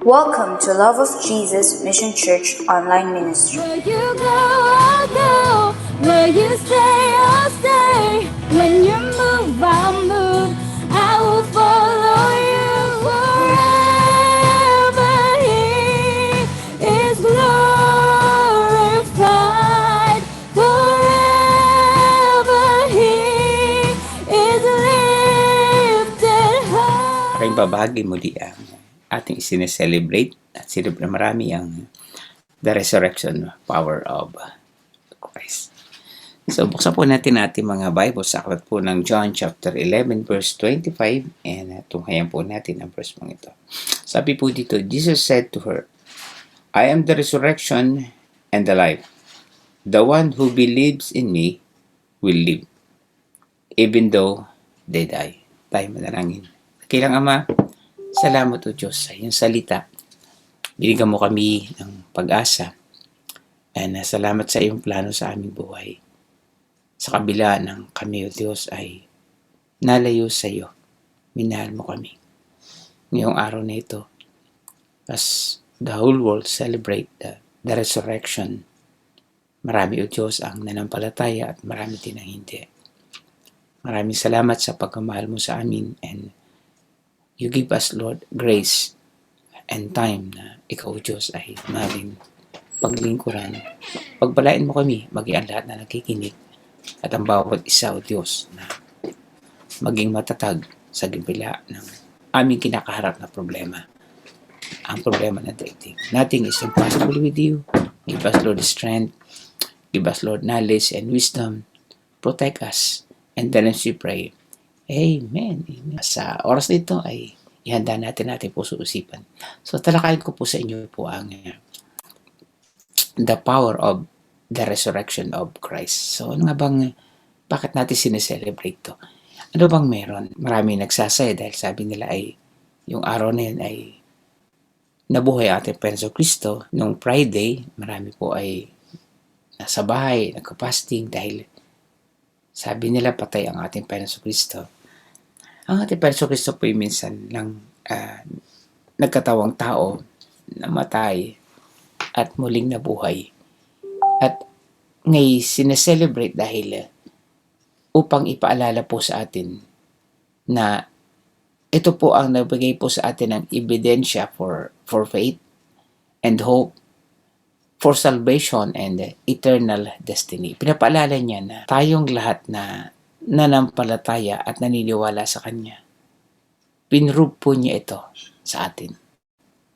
Welcome to Love of Jesus Mission Church Online Ministry. Where you go, I'll go. Where you stay, I'll stay. When you move, I'll move. I will follow you forever. He is glorified. Forever He is lifted high. Aking babahagi muli ang ating sineselebrate at marami ang the resurrection power of Christ. So, buksan po natin ating mga Bible sa aklat po ng John chapter 11 verse 25 and tunghayan po natin ang verse mong ito. Sabi po dito, Jesus said to her, I am the resurrection and the life. The one who believes in me will live, even though they die. Tayo manalangin. Kilang Ama, salamat o Diyos sa iyong salita. Binigyan mo kami ng pag-asa. And salamat sa iyong plano sa aming buhay. Sa kabila ng kami o Diyos ay nalayo sa iyo. Minahal mo kami. Ngayong araw na ito, as the whole world celebrate the resurrection, marami o Diyos ang nanampalataya at marami din ang hindi. Maraming salamat sa pagmamahal mo sa amin and you give us, Lord, grace and time na ikaw, Diyos, ay maring paglingkuran. Pagpalain mo kami, maging ang lahat na nakikinig at ang bawat isa, O Diyos, na maging matatag sa gibila ng aming kinakaharap na problema. Ang problema na daigdig. Nothing is impossible with you. Give us, Lord, strength. Give us, Lord, knowledge and wisdom. Protect us. And then as we pray, Amen. Amen. Sa oras nito ay ihanda natin puso-isipan. So talakayin ko po sa inyo po ang the power of the resurrection of Christ. So ano nga bang, bakit natin sineselebrate to? Ano bang meron? Marami nagsasaya dahil sabi nila ay yung araw na yun ay nabuhay ating Panginoon Kristo. Nung Friday, marami po ay nasa bahay, nagka-fasting dahil sabi nila patay ang ating Panginoon Kristo. Ang ating Panginoon Kristo po ay minsan lang nagkatawang tao, namatay at muling nabuhay. At ngayon sineselebrate dahil upang ipaalala po sa atin na ito po ang nagbigay po sa atin ng ebidensya for faith and hope, for salvation and eternal destiny. Pinapaalala niya na tayong lahat na nanampalataya at naniniwala sa Kanya, pinrove po niya ito sa atin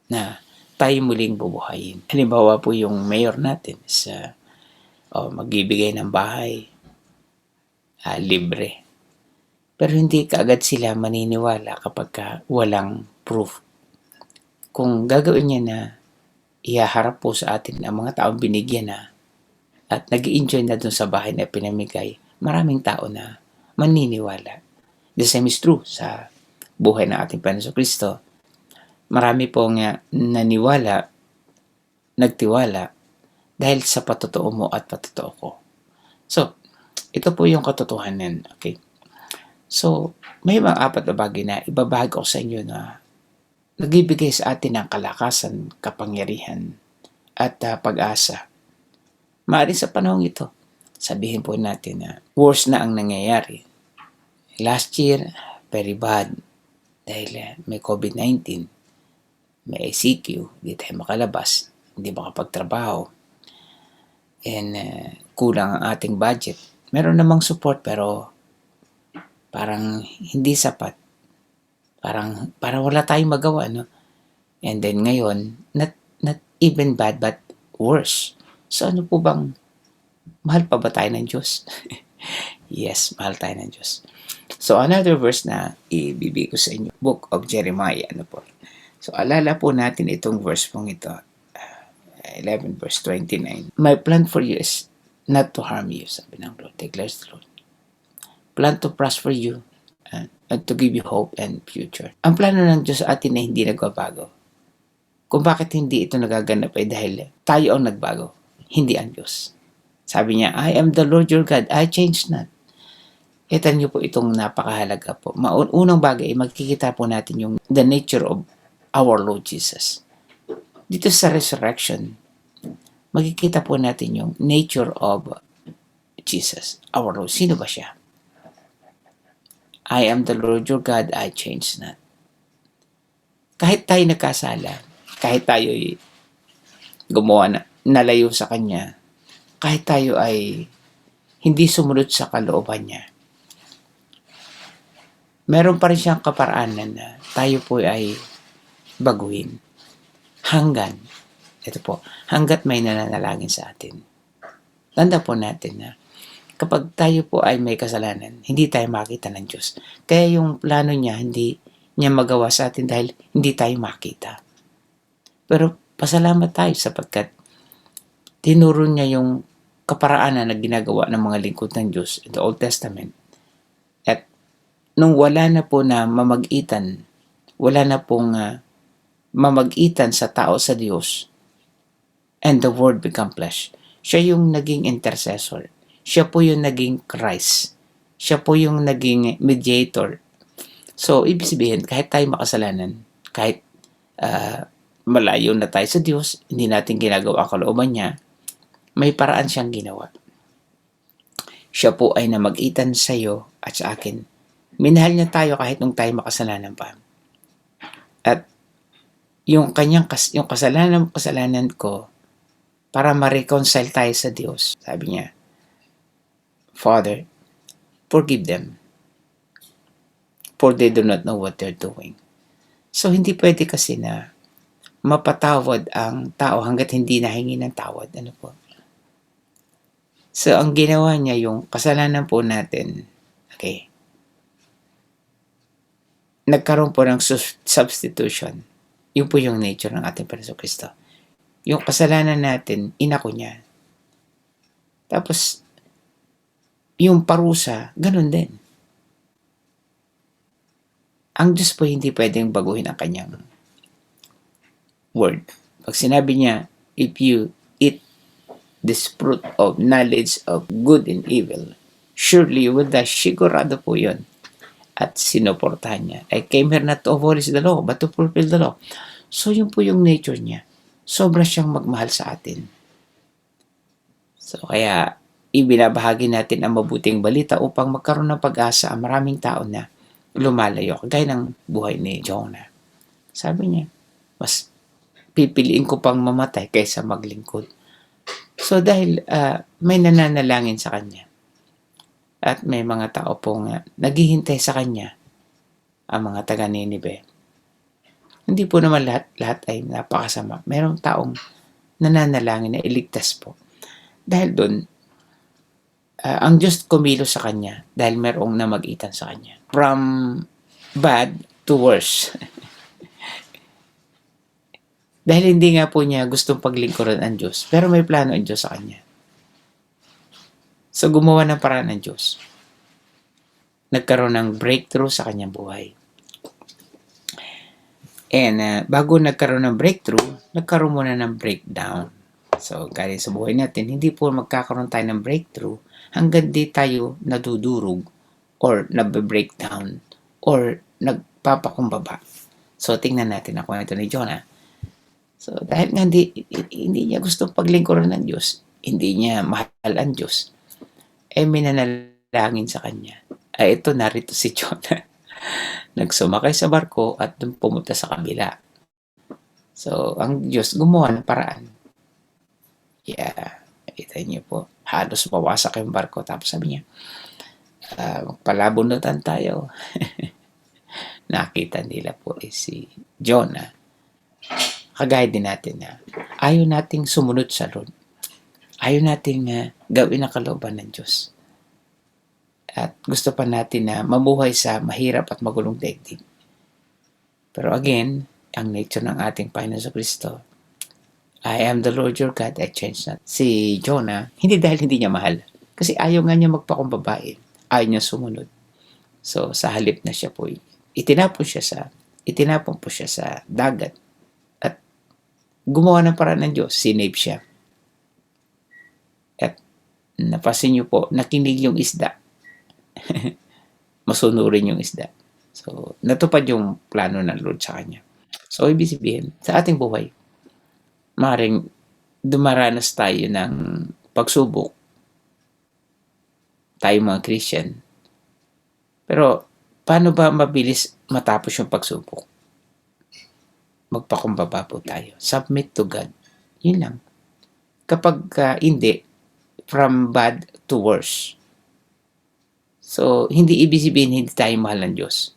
na tayo muling bubuhayin. Halimbawa po yung mayor natin sa magbibigay ng bahay libre. Pero hindi kaagad sila maniniwala kapag walang proof. Kung gagawin niya na ihaharap po sa atin ang mga taong binigyan na at nag-i-enjoy na dun sa bahay na pinamigay, maraming tao na maniniwala. The same is true sa buhay ng ating Panginoon Kristo. Marami pong naniwala, nagtiwala dahil sa patotoo mo at patotoo ko. So, ito po yung katotohanan. Okay? So, may mga apat na bagay na ibabahagi ko sa inyo na nagbibigay sa atin ng kalakasan, kapangyarihan, at pag-asa. Maaaring sa panahon ito, sabihin po natin na worse na ang nangyayari. Last year, very bad dahil may COVID-19, may ICQ, hindi tayo makalabas, hindi makapagtrabaho, and kulang ang ating budget. Meron namang support pero parang hindi sapat. Parang wala tayong magawa, no? And then ngayon, not even bad but worse. So ano po bang, mahal pa ba tayo ng Diyos? Yes, mahal tayo ng Diyos. So another verse na ibibigay ko sa inyo, Book of Jeremiah, ano po. So alala po natin itong verse pong ito, 11 verse 29. My plan for you is not to harm you, sabi ng Lord, declares the Lord. Plan to prosper you and to give you hope and future. Ang plano ng Diyos sa atin ay hindi nagbabago. Kung bakit hindi ito nagaganap ay dahil tayo ang nagbago, hindi ang Diyos. Sabi niya, I am the Lord your God, I change not. Itan niyo po itong napakahalaga po. Unang bagay, magkikita po natin yung the nature of our Lord Jesus. dito sa resurrection, makikita po natin yung nature of Jesus, our Lord. Sino ba siya? I am the Lord your God, I change not. Kahit tayo nagkasala, kahit tayo gumawa na, nalayo sa Kanya, kahit tayo ay hindi sumunod sa kalooban niya, meron pa rin siyang kaparaanan na tayo po ay baguhin. Hanggat may nananalangin sa atin. Tanda po natin na kapag tayo po ay may kasalanan, hindi tayo makita ng Diyos. Kaya yung plano niya, hindi niya magawa sa atin dahil hindi tayo makita. Pero pasalamat tayo sapagkat tinuro niya yung kaparaanan na ginagawa ng mga lingkod ng Diyos in the Old Testament. At nung wala na po na mamag-itan, wala na pong mamag-itan sa tao sa Diyos, and the Word become flesh, siya yung naging intercessor. Siya po yung naging Christ. Siya po yung naging mediator. So, ibig sabihin, kahit tayo makasalanan, kahit malayo na tayo sa Diyos, hindi natin ginagawa ang kalooban niya, may paraan siyang ginawa. Siya po ay namag-itan sa iyo at sa akin. Minahal niya tayo kahit nung tayo makasalanan pa. At yung kasalanan ko, para ma-reconcile tayo sa Diyos, sabi niya, Father, forgive them, for they do not know what they're doing. So, hindi pwede kasi na mapatawad ang tao hanggat hindi nahingi ng tawad. Ano po? So, ang ginawa niya, yung kasalanan po natin, okay, nagkaroon po ng substitution. Yun po yung nature ng ating Panginoon Kristo. Yung kasalanan natin, inako niya. Tapos, yung parusa, ganun din. Ang Diyos po hindi pwedeng baguhin ang kanyang word. Pag sinabi niya, if you eat this fruit of knowledge of good and evil, surely you will die. Sigurado po yun. At sinuportahan niya. I came here not to abolish the law, but to fulfill the law. So, yun po yung nature niya. Sobra siyang magmahal sa atin. So, kaya, ibinabahagi natin ang mabuting balita upang magkaroon ng pag-asa ang maraming tao na lumalayo. Kagaya ng buhay ni Jonah. Sabi niya, mas pipiliin ko pang mamatay kaysa maglingkod. So, dahil may nananalangin sa kanya, at may mga tao pong naghihintay sa kanya, ang mga taga Ninive. Hindi po naman lahat ay napakasama. Mayroong taong nananalangin na iligtas po. Dahil doon, ang Diyos kumilos sa kanya dahil mayroong namag-itan sa kanya. From bad to worse. Dahil hindi nga po niya gustong paglingkuran ang Diyos, pero may plano ang Diyos sa kanya. So, gumawa ng paraan ng Diyos. Nagkaroon ng breakthrough sa kanyang buhay. And bago nagkaroon ng breakthrough, nagkaroon muna ng breakdown. So, galing sa buhay natin, hindi po magkakaroon tayo ng breakthrough hanggang di tayo nadudurog or nabbe-breakdown or nagpapakumbaba. So, tingnan natin ang kwento ni Jonah. So, dahil nga hindi niya gustong paglingkuran ng Diyos, hindi niya mahal ang Diyos, minanalangin sa kanya. Ito, narito si Jonah. Nagsumakay sa barko at dun pumunta sa kabila. So, ang Diyos gumawa ng paraan. Yeah, kita niyo po. Halos mawasak yung barko. Tapos sabi niya, palabunutan tayo. Nakita nila po si Jonah. Kagaya din natin na ayaw nating sumunod sa Lord. Ayaw nating gawin ang kalooban ng Diyos. At gusto pa natin na mabuhay sa mahirap at magulong daigdig. Pero again, ang nature ng ating Panginoon Kristo, I am the Lord your God, I change not. Si Jonah, hindi dahil hindi niya mahal. Kasi ayaw nga niya magpakumbaba. Ayaw niya sumunod. So, sa halip na siya po, itinapon po siya sa dagat. At gumawa ng paraan ng Diyos, sinave siya. At napasin niyo po, nakinig yung isda. Masunurin yung isda. So, natupad yung plano ng Lord sa kanya. So, ibig sabihin, sa ating buhay, maring dumaranas tayo ng pagsubok, tayo mga Christian. Pero, paano ba mabilis matapos yung pagsubok? Magpakumbaba po tayo. Submit to God. Yun lang. Kapag hindi, from bad to worse. So, hindi ibig sabihin hindi tayo mahal ng Diyos.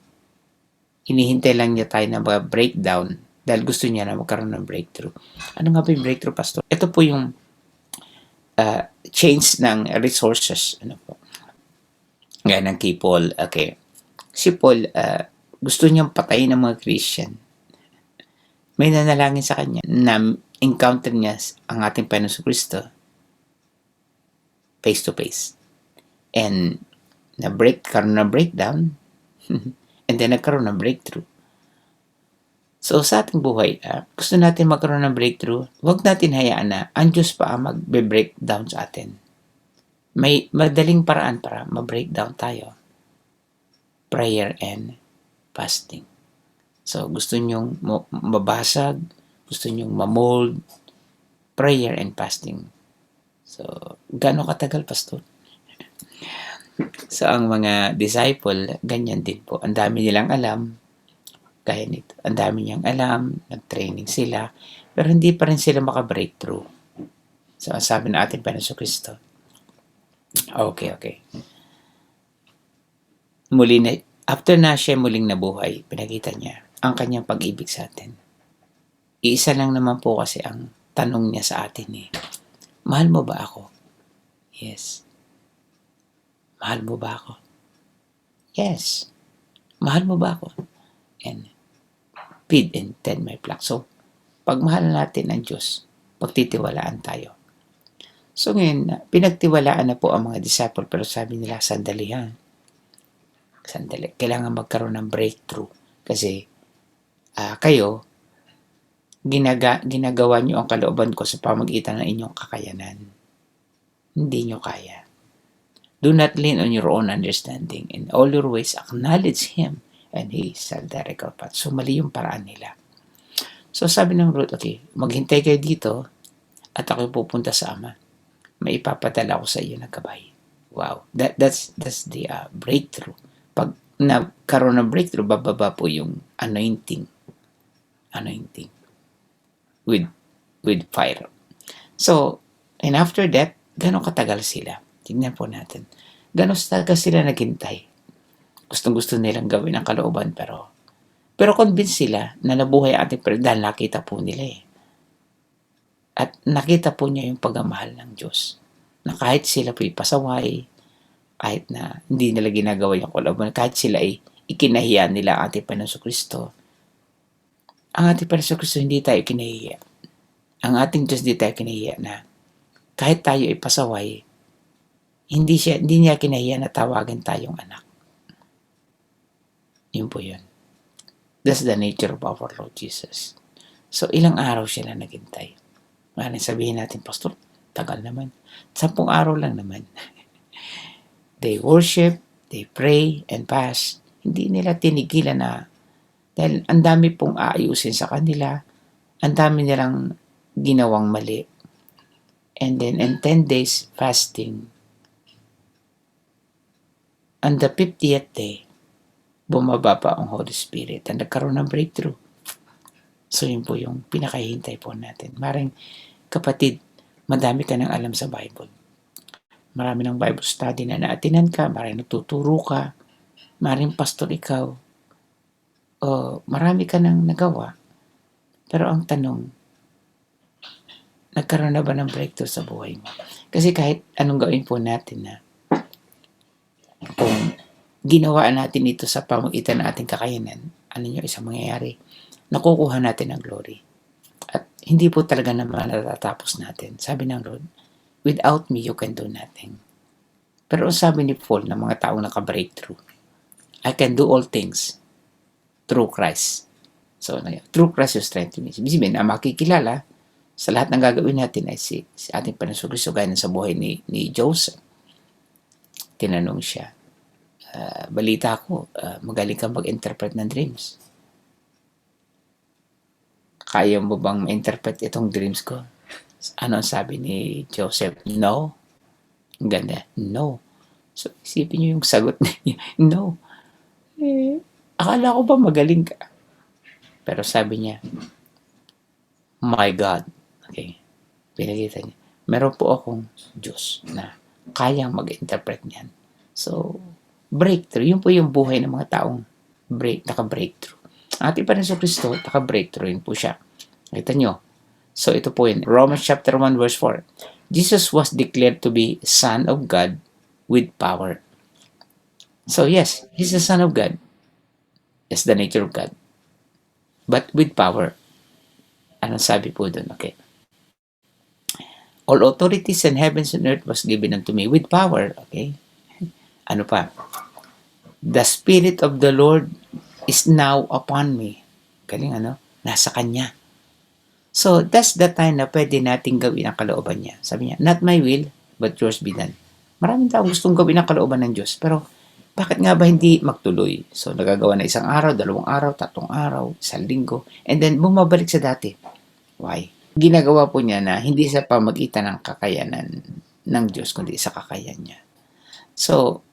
Hinihintay lang niya tayo na breakdown dahil gusto niya na magkaroon ng breakthrough. Ano nga ba yung breakthrough, Pastor? Ito po yung change ng resources. Ano po? Gaya ng kay Paul. Okay. Si Paul, gusto niyang patayin ng mga Christian. May nanalangin sa kanya na encounter niya ang ating Panginoon Kristo face to face. And karoon ng breakdown and then nagkaroon ng breakthrough. So sa ating buhay, gusto natin magkaroon ng breakthrough, huwag natin hayaan na ang Diyos pa ang magbe-breakdown sa atin. May madaling paraan para ma-breakdown tayo. Prayer and fasting. So, gusto nyong mabasag, gusto nyong mamold, prayer and fasting. So, gaano katagal, Pastor? So, ang mga disciple, ganyan din po. Ang dami nilang alam, gaya nito. Ang dami niyang alam, nag-training sila, pero hindi pa rin sila maka-breakthrough. So, ang sabi na ating Panginoon Kristo. Okay. After na siya muling nabuhay, pinakita niya ang kanyang pag-ibig sa atin. Iisa lang naman po kasi ang tanong niya sa atin mahal mo ba ako? Yes. Mahal mo ba ako? Yes. Mahal mo ba ako? And feed and tend my flock. So, pag mahal natin ang Diyos, pagtitiwalaan tayo. So ngayon, pinagtiwalaan na po ang mga disciple, pero sabi nila, sandali. Kailangan magkaroon ng breakthrough. Kasi, kayo, ginagawa nyo ang kalooban ko sa pamagitan ng inyong kakayanan. Hindi nyo kaya. Do not lean on your own understanding. In all your ways, acknowledge Him and He shall direct our path. So, mali yung paraan nila. So, sabi ng Ruth, okay, maghintay kayo dito at ako pupunta sa Ama. May ipapadala ko sa iyo ng gabay. Wow. That's the breakthrough. Pag nagkaroon ng breakthrough, bababa po yung anointing with fire. So, and after that, gano'ng katagal sila? Tingnan po natin. Gano'ng katagal sila naghintay? Gustong-gusto nilang gawin ang kalooban, pero convinced sila na nabuhay ating dahil nakita po nila At nakita po niya yung pagmamahal ng Diyos. Na kahit sila po ipasaway, kahit na hindi nila ginagawa yung kalooban, kahit sila ikinahiya nila ang ating Panginoon Kristo, ang ating Panginoon Kristo hindi tayo kinahiya. Ang ating Diyos hindi tayo kinahiya na kahit tayo ipasaway, hindi niya kinahiya na tawagin tayong anak. Yun po yun. That's the nature of our Lord Jesus. So, ilang araw sila naghintay. Maraming sabihin natin, Pastor, tagal naman. 10 araw lang naman. They worship, they pray, and fast. Hindi nila tinigilan na dahil ang dami pong aayusin sa kanila, ang dami nilang ginawang mali. And then, in 10 days fasting, on the 50th day, bumaba pa ang Holy Spirit at nagkaroon ng breakthrough. So, yun po yung pinakahihintay po natin. Maring kapatid, madami ka nang alam sa Bible. Marami ng Bible study na naatinan ka, maring nagtuturo ka, maring pastor ikaw, marami ka nang nagawa. Pero ang tanong, nagkaroon na ba ng breakthrough sa buhay mo? Kasi kahit anong gawin po natin na kung ginawaan natin ito sa pamagitan ng ating kakayanan, ano yung isang mangyayari? Nakukuha natin ang glory. At hindi po talaga naman natatapos natin. Sabi ng Lord, without me, you can do nothing. Pero sabi ni Paul ng mga taong naka-breakthrough, I can do all things through Christ. So, through Christ you strengthen me. Ibig sabihin, ang makikilala sa lahat ng gagawin natin ay si ating Panginoon Kristo, gaya sa buhay ni Joseph. Tinanong siya, balita ko, magaling kang mag-interpret ng dreams. kaya mo bang ma-interpret itong dreams ko? Ano ang sabi ni Joseph? No. Ang ganda. No. So, isipin niyo yung sagot niya. No. Akala ko ba magaling ka? Pero sabi niya, my God. Okay. Pinakita niya. Meron po akong Diyos na kayang mag-interpret niyan. So, breakthrough. Yun po yung buhay ng mga taong naka-breakthrough. Ating Panginoon Kristo, naka-breakthrough. Yun po siya. Kita nyo. So, ito po yun. Romans chapter 1 verse 4. Jesus was declared to be Son of God with power. So, yes, He's the Son of God. It's the nature of God. But with power. Anong sabi po doon? Okay. All authorities in heavens and earth was given unto me with power. Okay. Ano pa? The Spirit of the Lord is now upon me. Galing ano? Nasa Kanya. So, that's the time na pwede nating gawin ang kalooban niya. Sabi niya, not my will, but yours be done. Maraming tao gustong gawin ang kalooban ng Diyos. Pero, bakit nga ba hindi magtuloy? So, nagagawa na 1 araw, 2 araw, 3 araw, 1 linggo, and then bumabalik sa dati. Why? Ginagawa po niya na hindi sa pamagitan ng kakayanan ng Diyos, kundi sa kakayahan niya. So,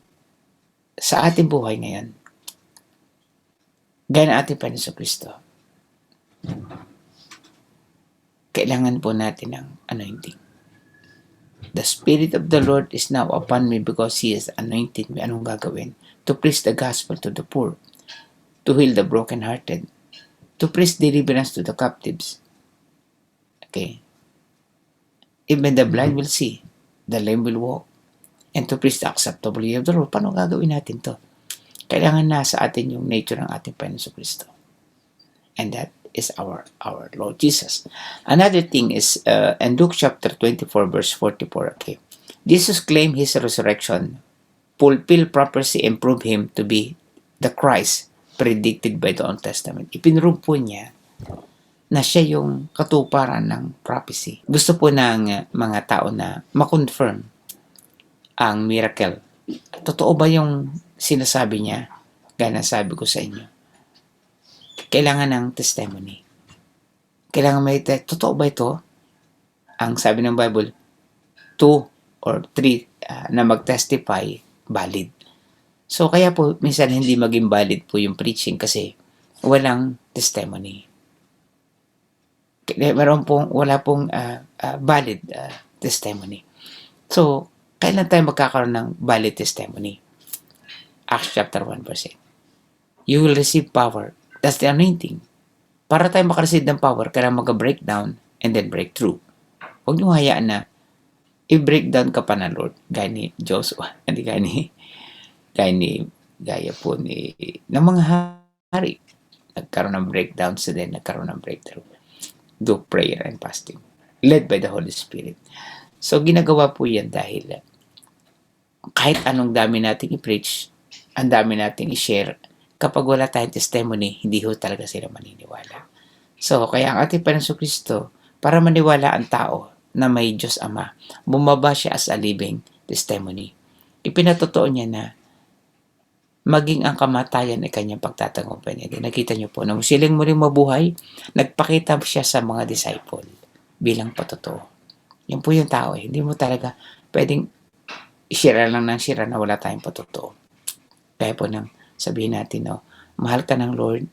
sa ating buhay ngayon, gaya ng ating Panginoon Kristo, kailangan po natin ng anointing. The Spirit of the Lord is now upon me because He has anointed me. Anong gagawin? To preach the gospel to the poor, to heal the brokenhearted, to preach deliverance to the captives. Okay. Even the blind will see, the lame will walk, and to preach the acceptable year of the Lord. Paano gagawin natin to? Kailangan nasa atin yung nature ng ating Panginoon Kristo. And that is our Lord Jesus. Another thing is in Luke chapter 24 verse 44. Okay. Jesus claimed His resurrection, fulfill prophecy, and prove Him to be the Christ predicted by the Old Testament. Ipinrove po niya na siya yung katuparan ng prophecy. Gusto po ng mga tao na ma-confirm ang miracle. Totoo ba yung sinasabi niya? Gaya na sabi ko sa inyo. Kailangan ng testimony. Kailangan may totoo ba ito? Ang sabi ng Bible, 2 or 3 na mag-testify, valid. So, kaya po, minsan hindi maging valid po yung preaching kasi walang testimony. Wala pong valid testimony. So, kailan tayo magkakaroon ng valid testimony? Acts chapter 1 verse 8. You will receive power. That's the anointing. Para tayo makareceive ng power, kailangan mag-breakdown and then breakthrough. Huwag niyo hayaan na i-breakdown ka pa ng Lord. Gaya ni Joshua. Hindi gaya po ng mga hari. Nagkaroon ng breakdown so then nagkaroon ng breakthrough. Do prayer and fasting. Led by the Holy Spirit. So, ginagawa po yan dahil kahit anong dami nating i-preach, ang dami nating i-share, kapag wala tayong testimony, hindi ho talaga sila maniniwala. So, kaya ang ating Panginoon Kristo, para maniwala ang tao na may Diyos Ama, bumaba siya as a living testimony. Ipinatotoo niya na maging ang kamatayan ay kanyang pagtatagumpay niya. Nakita niyo po, nung silang muling mabuhay, nagpakita siya sa mga disciple bilang patotoo. Yan po yung tao. Hindi mo talaga pwedeng i-share lang ng share na wala tayong patotoo. Kaya po nang sabihin natin, mahal ka ng Lord,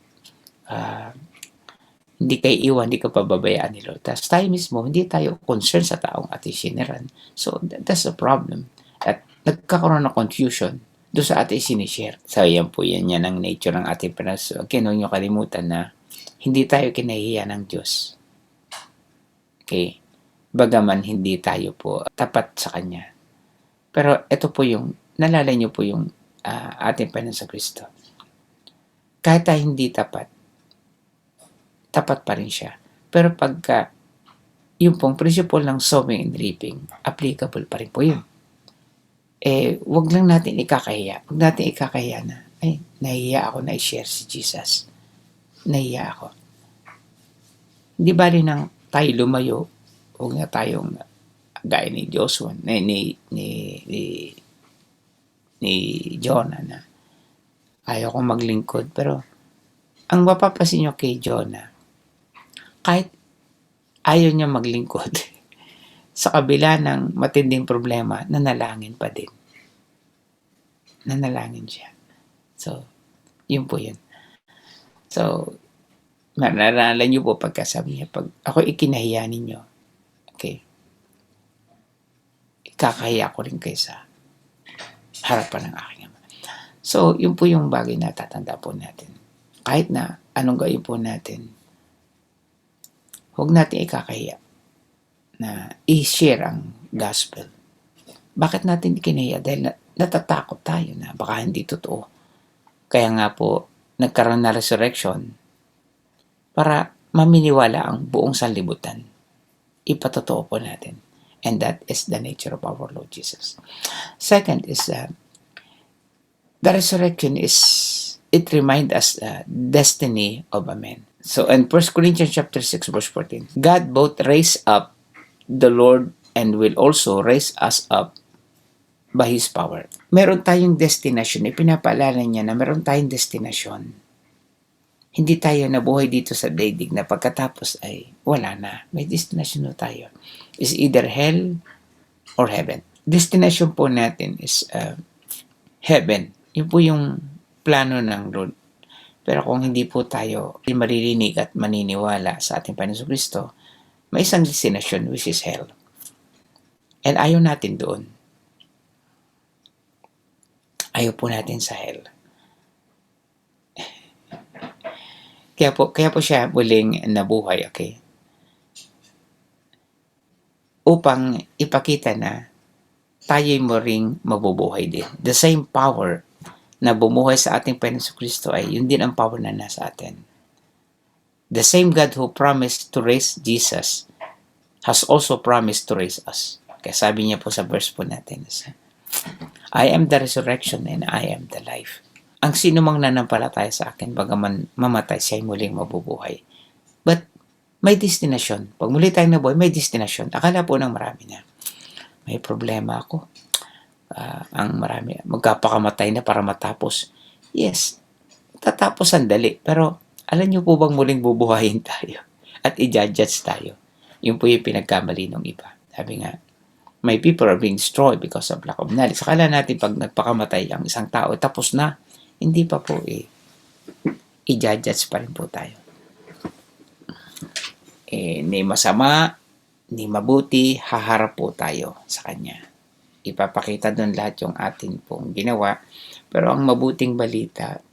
hindi kayo iwan, hindi ka pababayaan ni Lord. Tapos tayo mismo, hindi tayo concerned sa taong ating siniran. So, that's the problem. At nagkakaroon ng confusion doon sa ating sinishare. So, yan po yan ang nature ng ating Panginoon. Okay, huwag niyo kalimutan na hindi tayo kinahihiya ng Diyos. Okay? Bagaman hindi tayo po tapat sa Kanya. Pero ito po yung, nalala niyo po yung ating Panginoon sa Kristo. Kahit tayo hindi tapat pa rin siya. Pero pagka yung pong principle ng sowing and reaping, applicable pa rin po yun. Wag lang natin ikakahiya. Wag natin ikakahiya na, nahihiya ako na i-share si Jesus. Nahihiya ako. Hindi bali nang tayo lumayo, huwag na tayong gaya ni Joshua, ni Jonah na ayaw kong maglingkod. Pero ang mapapasin nyo kay Jonah, kahit ayaw niya maglingkod, sa kabila ng matinding problema, nanalangin pa din. Nanalangin siya. So, yun po yun. So, maranalan niyo po pagkasabi niya, pag ako ikinahiya ninyo, okay, ikakahiya ko rin kayo sa harapan ng aking ama. So, yun po yung bagay na tatanda po natin. Kahit na anong gawin po natin, huwag natin ikakahiya na i-share ang gospel. Bakit natin ikinahiya? Dahil natatakot tayo na baka hindi totoo. Kaya nga po, nagkaroon na resurrection para maminiwala ang buong sanlibutan. Ipatotoo po natin. And that is the nature of our Lord Jesus. Second is the resurrection it reminds us the destiny of a man. So in 1 Corinthians chapter 6 verse 14, God both raised up the Lord and will also raise us up by His power. Meron tayong destination. Ipinapaalala niya na meron tayong destination. Hindi tayo nabuhay dito sa daigdig na pagkatapos ay wala na. May destination na tayo. Is either hell or heaven. Destination po natin is heaven. Yun po yung plano ng Lord. Pero kung hindi po tayo maririnig at maniniwala sa ating Panginoon Kristo, may isang destination which is hell. And ayaw natin doon. Ayaw po natin sa hell. Kaya po siya muling nabuhay, okay? Upang ipakita na tayo'y muling mabubuhay din. The same power na bumuhay sa ating Panginoon Kristo ay yun din ang power na nasa atin. The same God who promised to raise Jesus has also promised to raise us. Kaya sabi niya po sa verse po natin, I am the resurrection and I am the life. Ang sino mang nanampalataya sa akin, bagaman mamatay, siya'y muling mabubuhay. But may destination. Pag muli tayong nabuhay, may destination. Akala po ng marami na may problema ako. Ang marami, magkapakamatay na para matapos. Yes, tatapos sandali. Pero alam niyo po bang muling bubuhayin tayo? At i-judge tayo. Yun po yung pinagkamali ng iba. Sabi nga, my people are being destroyed because of lack of knowledge. Akala natin pag nagpakamatay ang isang tao, tapos na. Hindi pa po i-judge pa rin po tayo. Ni masama, ni mabuti, haharap po tayo sa Kanya. Ipapakita doon lahat yung ating pong ginawa. Pero ang mabuting balita,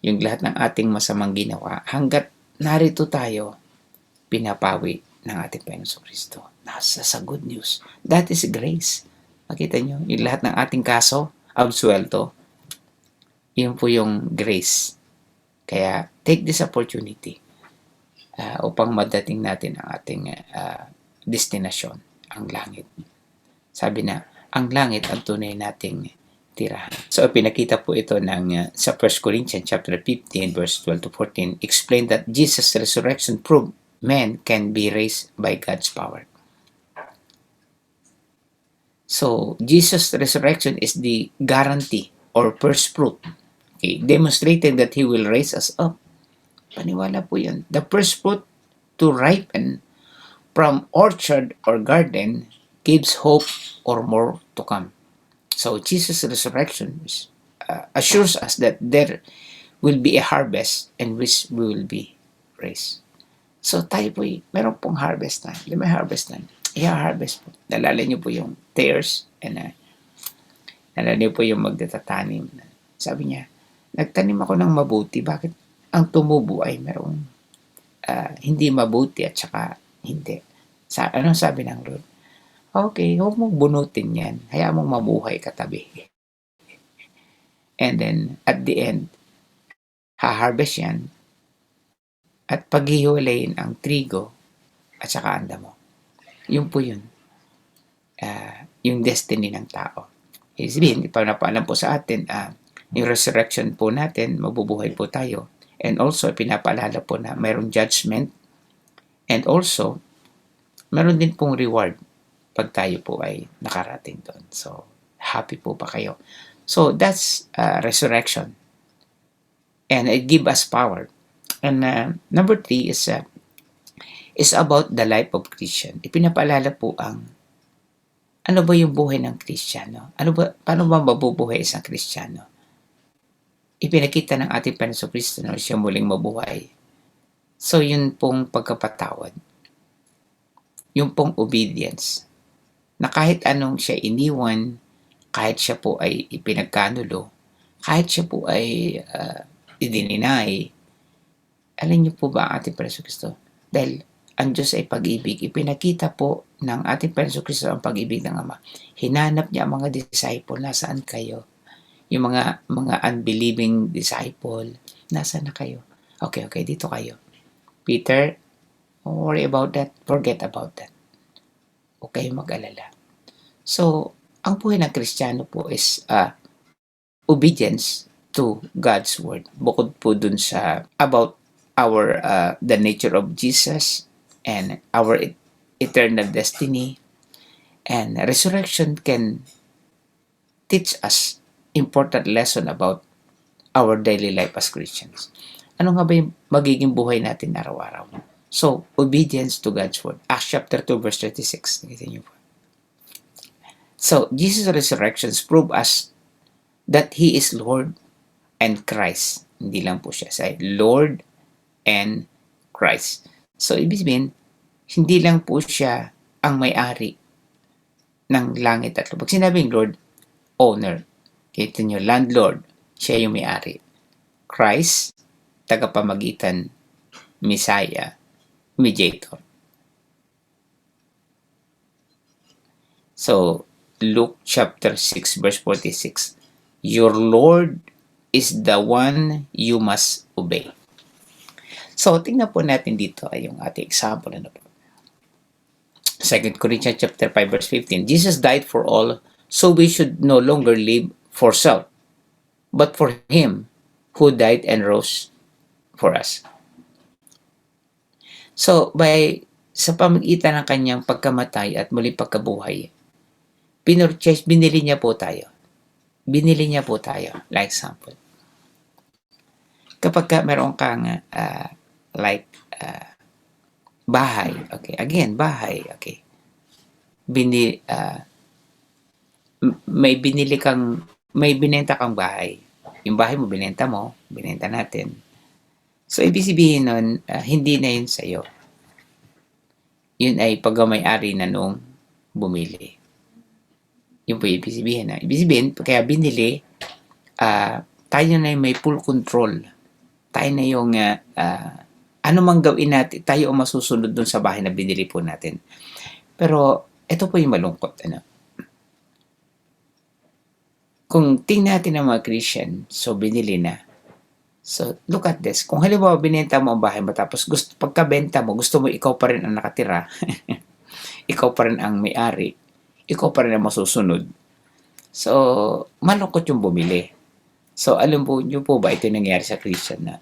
yung lahat ng ating masamang ginawa, hanggat narito tayo, pinapawi ng ating Panginoon Kristo. Nasa sa good news. That is grace. Makita nyo, yung lahat ng ating kaso, absuelto, yun po yung grace. Kaya, take this opportunity upang madating natin ang ating destination, ang langit. Sabi na, ang langit ang tunay nating tirahan. So, pinakita po ito ng sa 1 Corinthians chapter 15, verse 12 to 14, explain that Jesus' resurrection proved men can be raised by God's power. So, Jesus' resurrection is the guarantee or first fruit, okay, demonstrating that He will raise us up. Paniwala po yan. The first fruit to ripen from orchard or garden gives hope or more to come. So, Jesus' resurrection assures us that there will be a harvest in which we will be raised. So, tayo po, meron pong harvest na. May harvest na. I-harvest po. Nalala niyo po yung tares and nalala niyo po yung magtatatanim. Sabi niya, nagtanim ako ng mabuti. Bakit? Ang tumubo ay merong hindi mabuti at saka hindi. Anong sabi ng Lord? Okay, huwag mong bunutin yan. Hayaan mong mabuhay katabi. And then, at the end, ha-harvest yan at paghihiwalayin ang trigo at saka ang damo. Yun po yun. Yung destiny ng tao. Sabihin, ipapaalam po sa atin, yung resurrection po natin, mabubuhay po tayo. And also, pinapaalala po na mayroong judgment. And also, meron din pong reward pag tayo po ay nakarating doon. So, happy po pa kayo. So, that's resurrection. And it gives us power. And number 3 is is about the life of Christian. Ipinapaalala po ang ano ba yung buhay ng Kristiyano? Paano ba mabubuhay isang Kristiyano? Ipinakita ng ating Panginoon Kristo na siya muling mabuhay. So, yun pong pagkapatawad. Yung pong obedience. Na kahit anong siya iniwan, kahit siya po ay ipinagkanulo, kahit siya po ay idininay, alam niyo po ba ang ating Panginoon Kristo? Dahil ang Diyos ay pag-ibig. Ipinakita po ng ating Panginoon Kristo ang pag-ibig ng Ama. Hinanap niya ang mga disciple. Nasaan kayo? Yung mga unbelieving disciple. Nasaan na kayo? Okay, dito kayo. Peter, don't worry about that. Forget about that. Huwag kayong mag-alala. So, ang buhay ng Kristiyano po is obedience to God's Word. Bukod po dun sa about our the nature of Jesus and our eternal destiny, and resurrection can teach us important lesson about our daily life as Christians. Ano nga ba yung magiging buhay natin araw-araw? So, obedience to God's Word. Acts chapter 2 verse 36. Nakita niyo po. So, Jesus' resurrections prove us that He is Lord and Christ. Hindi lang po siya. Say, Lord and Christ. So, ibig sabihin, hindi lang po siya ang may-ari ng langit at lupa. Pag sinabing Lord, owner. Kita nyo, landlord, siya yung may-ari. Christ, tagapamagitan, Messiah, mediator. So, Luke chapter 6 verse 46. Your Lord is the one you must obey. So, tingnan po natin dito ay yung ating example. 2 Corinthians chapter 5 verse 15. Jesus died for all, so we should no longer live for self, but for Him who died and rose for us. So, sa pamagitan ng kanyang pagkamatay at muling pagkabuhay, binili niya po tayo. Like example. Kapag meron kang bahay, okay, again, bahay, okay. May binenta kang bahay. Yung bahay mo, binenta natin. So, ibig sabihin nun, hindi na yun sa'yo. Yun ay pagmamay-ari na nung bumili. Yun po ibig sabihin. Ibig sabihin, kaya binili, tayo na yung may full control. Tayo na yung, ano mang gawin natin, tayo ang masusunod dun sa bahay na binili po natin. Pero, ito po yung malungkot. Kung tingnan natin ang mga Christian, so binili na. So, look at this. Kung halimbawa binenta mo ang bahay mo, tapos pagkabenta mo, gusto mo ikaw pa rin ang nakatira, ikaw pa rin ang may-ari, ikaw pa rin ang masusunod. So, malungkot yung bumili. So, alam po nyo po ba ito yung nangyari sa Christian na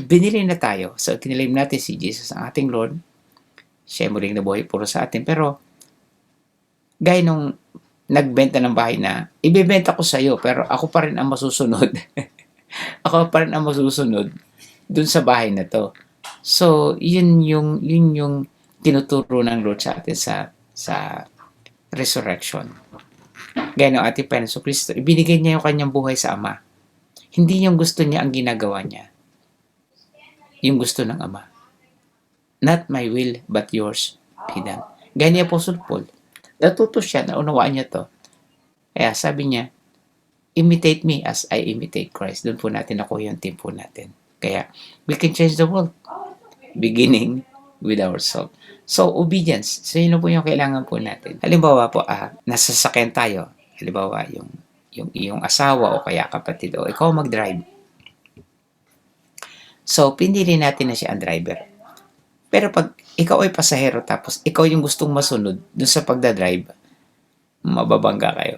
binili na tayo. So, kinilaim natin si Jesus ang ating Lord. Siya muling nabuhay puro sa atin. Pero, gaya nung nagbenta ng bahay na, ibebenta ko sa iyo, pero ako pa rin ang masusunod. Ako pa rin ang masusunod dun sa bahay na to. So, yun yung tinuturo ng Lord sa atin sa resurrection. Gaya ng ating Panginoon Kristo, ibinigay niya yung kanyang buhay sa Ama. Hindi yung gusto niya ang ginagawa niya. Yung gusto ng Ama. Not my will, but yours be done. Gaya ni Apostle Paul. Natuto siya, naunawaan niya to. Kaya sabi niya, imitate me as I imitate Christ. Doon po natin ako yung team po natin. Kaya, we can change the world. Beginning with ourselves. So, obedience. So, yun po yung kailangan po natin. Halimbawa po, nasasakyan tayo. Halimbawa, yung iyong asawa o kaya kapatid o ikaw mag-drive. So, pinili natin na siya ang driver. Pero pag ikaw ay pasahero tapos ikaw yung gustong masunod dun sa pagdadrive, mababangga kayo.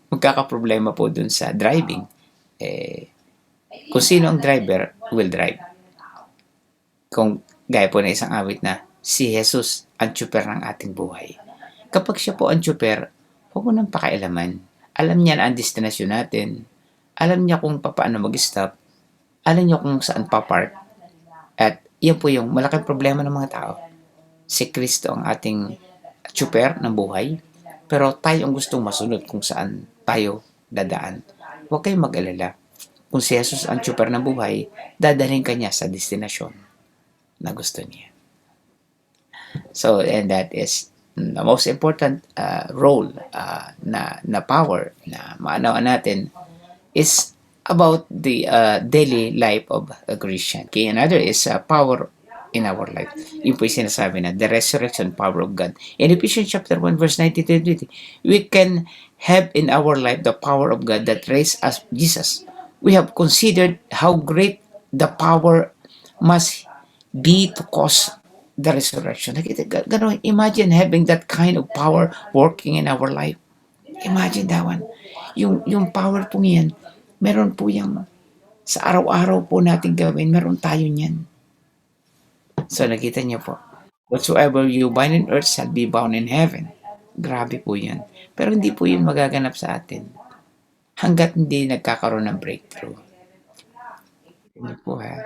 Magkakaproblema po dun sa driving. Kung sino ang driver, will drive. Kung gaya po na isang awit na, si Jesus ang tsuper ng ating buhay. Kapag siya po ang tsuper, huwag mo nang pakialaman. Alam niya na ang destinasyon natin. Alam niya kung paano mag-stop. Alam niya kung saan pa-park. At yan po yung malaking problema ng mga tao. Si Kristo ang ating tsuper ng buhay, pero tayo ang gustong masunod kung saan tayo dadaan. Huwag kayong mag-alala. Kung si Jesus ang tsuper ng buhay, dadalhin ka niya sa destinasyon na gusto niya. So, and that is the most important role na power na maanawa natin is about the daily life of a Christian. Okay, another is power in our life. Yung po yung sinasabi na the resurrection power of God. In Ephesians chapter 1 verse 19-20, we can have in our life the power of God that raised us Jesus. We have considered how great the power must be to cause the resurrection. Imagine having that kind of power working in our life. Imagine that one. Yung power po yan, meron po yung sa araw-araw po natin gawin, meron tayo niyan. So, nakita niyo po. Whatsoever you bind on earth shall be bound in heaven. Grabe po yan. Pero hindi po yun magaganap sa atin hanggat hindi nagkakaroon ng breakthrough. Hindi po ha.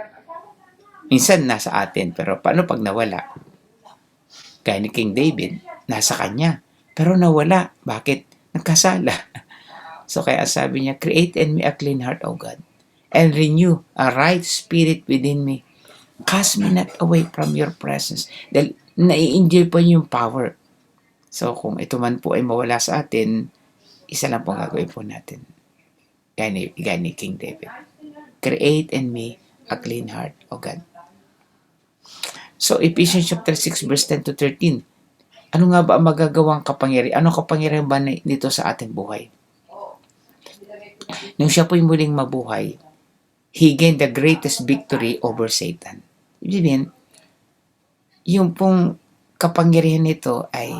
Minsan nasa atin, pero paano pag nawala? Kaya ni King David, nasa kanya. Pero nawala. Bakit? Nagkasala. So kaya sabi niya, create in me a clean heart, O God, and renew a right spirit within me. Cast me not away from your presence. Dahil nai-enjoy po yung power. So kung ito man po ay mawala sa atin, isa lang po gagawin po natin. Gaya ni King David. Create in me a clean heart, O God. So Ephesians chapter 6 verse 10-13. Ano nga ba ang magagawang kapangyarihan? Ano kapangyarihan ba dito sa ating buhay? Nung siya po'y muling mabuhay, he gained the greatest victory over Satan. Ibig sabihin, yung pong kapangyarihan nito ay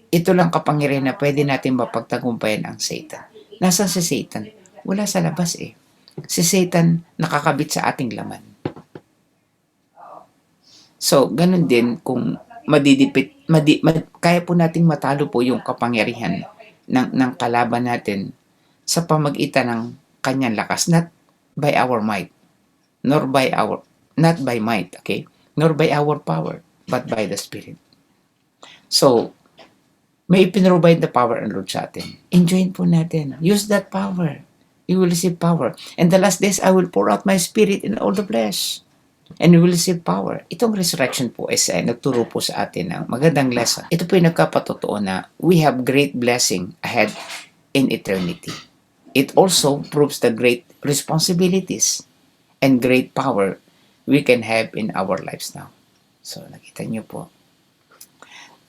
ito lang kapangyarihan na pwede natin mapagtagumpayan ang Satan. Nasaan si Satan? Wala sa labas eh. Si Satan nakakabit sa ating laman. So, ganun din kung kaya po nating matalo po yung kapangyarihan ng kalaban natin sa pamagitan ng kanyang lakas, not by our might, not by might, okay? Nor by our power, but by the Spirit. So, may ipinrovide the power and Lord sa atin. Enjoyin po natin. Use that power. You will receive power. And the last days, I will pour out my Spirit in all the flesh. And you will receive power. Itong resurrection po is nagturo po sa atin ng magandang lesson. Ito po yung nagkapatotoo na we have great blessing ahead in eternity. It also proves the great responsibilities and great power we can have in our lives now. So, nakita niyo po.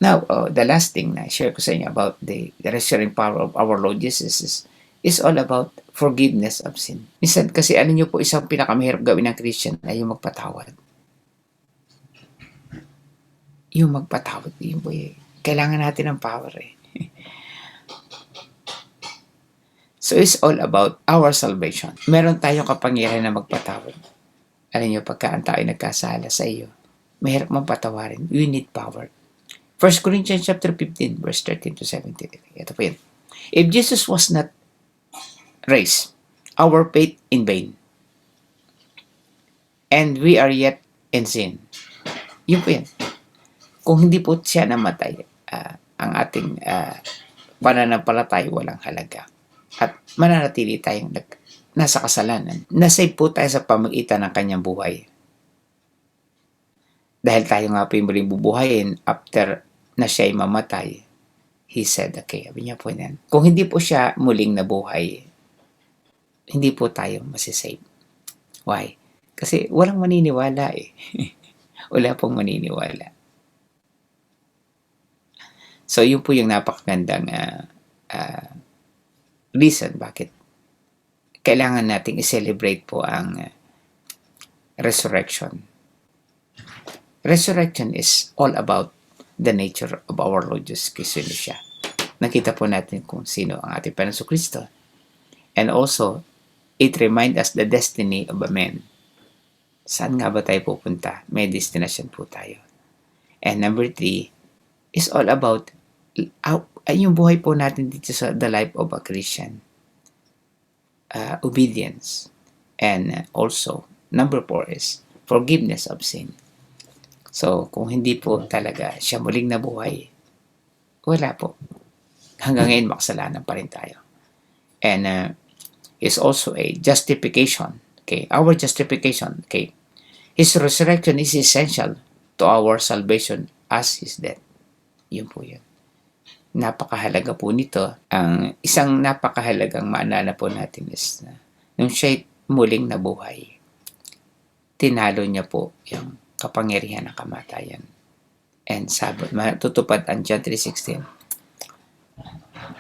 Now, the last thing na share ko sa inyo about the resurrecting power of our Lord Jesus is all about forgiveness of sin. Minsan kasi ano niyo po, isang pinakamahirap gawin ng Christian ay yung magpatawad. Yung magpatawad, yun po eh. Kailangan natin ng power eh. So it's all about our salvation. Meron tayong kapangyarihan na magpatawad. Alam niyo, pagka ang tao ay nagkasala sa iyo, mahirap mong patawarin. You need power. 1 Corinthians chapter 15, verse 13-17. Ito po yun. If Jesus was not raised, our faith in vain, and we are yet in sin. Yun po yun. Kung hindi po siya namatay, ang ating pananampalataya walang halaga. At mananatili tayong nasa kasalanan. Nasave po tayo sa pamagitan ng kanyang buhay. Dahil tayo nga po yung muling bubuhayin after na siya ay mamatay, he said, okay, sabi niya po yan. Kung hindi po siya muling nabuhay, hindi po tayo masisave. Why? Kasi walang maniniwala eh. Wala pong maniniwala. So, yun po yung napakagandang reason bakit kailangan nating i-celebrate po ang resurrection. Resurrection is all about the nature of our Lord Jesus Christ. Siya. Nakita po natin kung sino ang ating Panginoon Kristo. And also, it reminds us the destiny of a man. Saan nga ba tayo pupunta? May destination po tayo. And number 3 is all about yung buhay po natin dito sa the life of a Christian. Obedience. And also, number 4 is forgiveness of sin. So, kung hindi po talaga siya muling nabuhay, wala po. Hanggang ngayon, makasalanan pa rin tayo. And is also a justification. Okay, our justification. Okay, His resurrection is essential to our salvation as His death. Yun po yun. Napakahalaga po nito. Ang isang napakahalagang maalala po natin is na nung siya'y muling nabuhay, tinalo niya po yung kapangyarihan ng kamatayan. And sabi, matutupad ang John 3:16.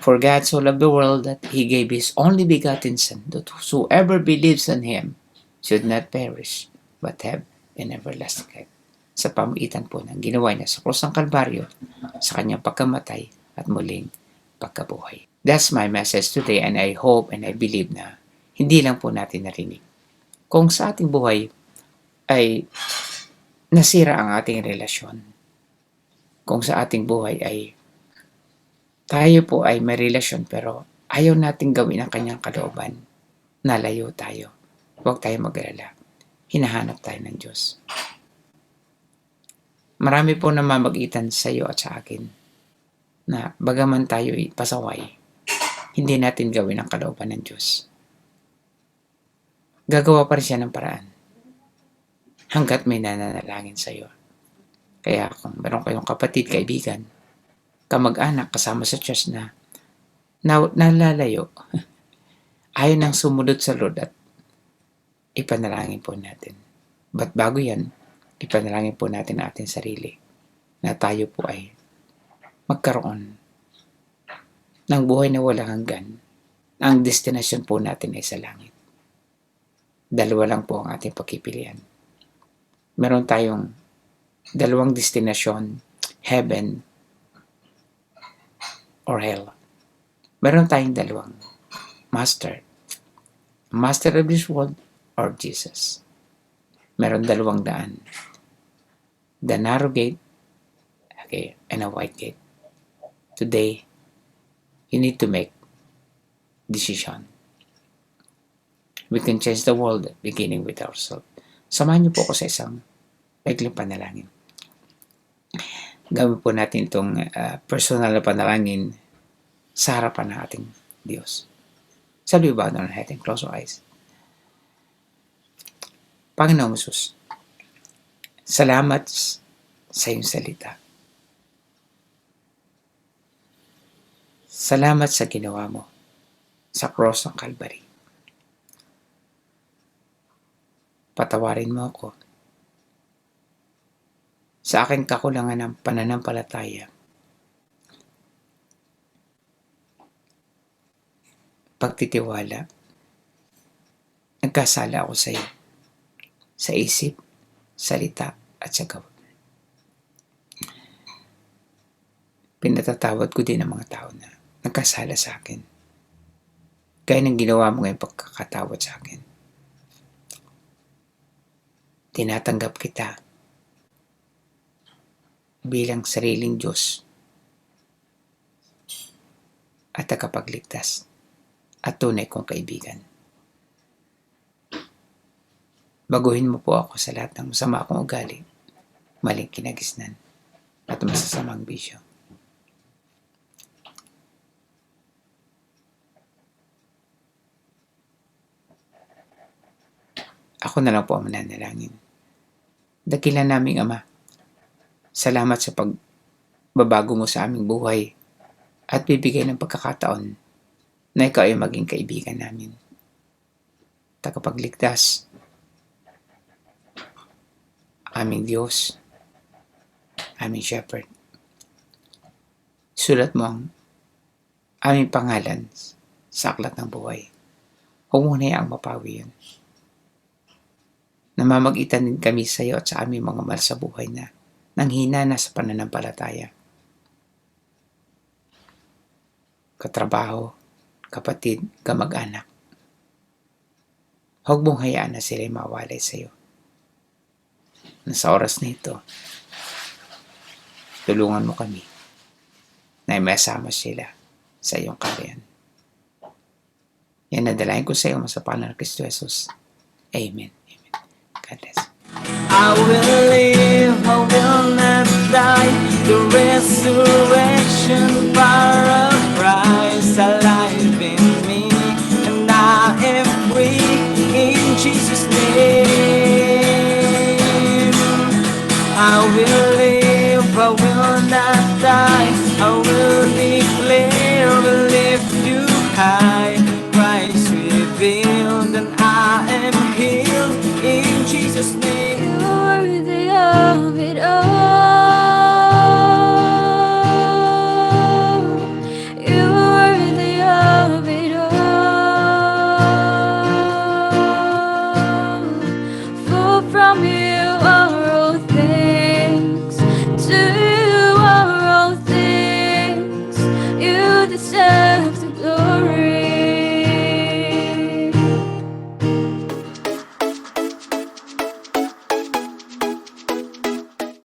For God so loved the world that He gave His only begotten Son, that whosoever believes in Him should not perish, but have an everlasting life. Sa pamagitan po ng ginawa niya sa krus ng Kalbaryo, sa kanyang pagkamatay at muling pagkabuhay. That's my message today, and I hope and I believe na hindi lang po natin narinig. Kung sa ating buhay ay nasira ang ating relasyon, kung sa ating buhay ay tayo po ay may relasyon pero ayaw nating gawin ang kanyang kalooban, nalayo tayo. Huwag tayo mag-alala. Hinahanap tayo ng Diyos. Marami po namamagitan sa iyo at sa akin na bagaman tayo ay pasaway, hindi natin gawin ang kalooban ng Diyos. Gagawa pa rin siya ng paraan hanggat may nananalangin sa iyo. Kaya kung meron kayong kapatid, kaibigan, kamag-anak kasama sa church na nalalayo, ayaw nang sumunod sa Lord at ipanalangin po natin. But bago yan, ipanalangin po natin ang ating sarili na tayo po ay magkaroon ng buhay na walang hanggan. Ang destination po natin ay sa langit. Dalawa lang po ang ating pagpipilian. Meron tayong dalawang destination, heaven or hell. Meron tayong dalawang master. Master of this world or Jesus. Meron dalawang daan. The narrow gate, okay, and a wide gate. Today, you need to make decision. We can change the world beginning with ourselves. Samahan niyo po ako sa isang maikling panalangin. Gawin po natin itong personal na panalangin sa harapan ng ating Diyos. Sabi ba na natin, close our eyes. Panginoong Jesus, salamat sa iyong salita. Salamat sa ginawa mo sa cross ng Calvary. Patawarin mo ako sa aking kakulangan ng pananampalataya. Pagtitiwala, nagkasala ako sa iyo, sa isip, salita, at sa gawa. Pinatatawad ko din ang mga tao na nagkasala sa akin. Gaya ng ginawa mo ngayong pagkakatawad sa akin. Tinatanggap kita bilang sariling Diyos at tagapagligtas at tunay kong kaibigan. Baguhin mo po ako sa lahat ng masama akong ugali, maling kinagisnan, at masasamang bisyo. Ako na lang po ang mananalangin. Dakilan naming Ama, salamat sa pagbabago mo sa aming buhay at bibigay ng pagkakataon na ikaw ay maging kaibigan namin. Tagapagligtas, aming Diyos, aming Shepherd. Sulat mo ang aming pangalan sa aklat ng buhay. Huwag mo na ang mapawi yun. Namamagitan din kami sa iyo at sa aming mga mahal sa buhay na nanghina na sa pananampalataya. Katrabaho, kapatid, kamag-anak. Huwag mong hayaan na sila'y mawalay sa iyo. Sa oras na ito, tulungan mo kami na masama sila sa iyong kaharian. Yan nadalain ko sa iyo sa pangalan ng Kristo Jesus. Amen. God bless. I will live, I will not die. The resurrection power of Christ alive in me, and I am free in Jesus' name. I will live, I will not die. I will declare, will lift you high.